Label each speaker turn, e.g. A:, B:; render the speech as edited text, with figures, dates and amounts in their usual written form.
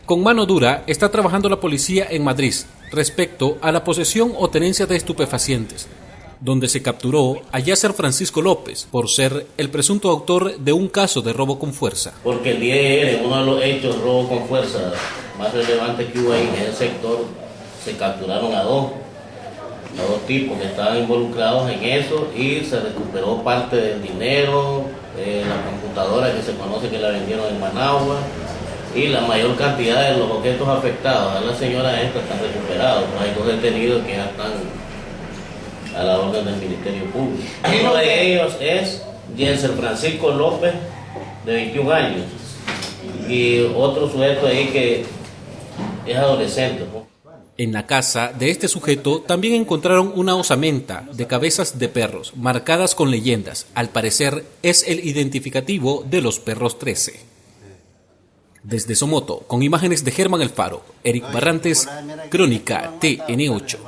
A: Con mano dura está trabajando la policía en Madrid respecto a la posesión o tenencia de estupefacientes, donde se capturó a Yasser Francisco López por ser el presunto autor de un caso de robo con fuerza.
B: Porque el día de ayer, en uno de los hechos robo con fuerza más relevantes que hubo ahí en ese sector, se capturaron a dos tipos que estaban involucrados en eso y se recuperó parte del dinero, la computadora que se conoce que la vendieron en Managua y la mayor cantidad de los objetos afectados. A la señora esta están recuperados, pero hay dos detenidos que ya están a la orden del Ministerio Público. Uno de ellos es Yasser Francisco López, de 21 años, y otro sujeto ahí que es adolescente.
A: En la casa de este sujeto también encontraron una osamenta de cabezas de perros marcadas con leyendas. Al parecer es el identificativo de los perros 13. Desde Somoto, con imágenes de Germán Alfaro, Eric Barrantes, Crónica TN8.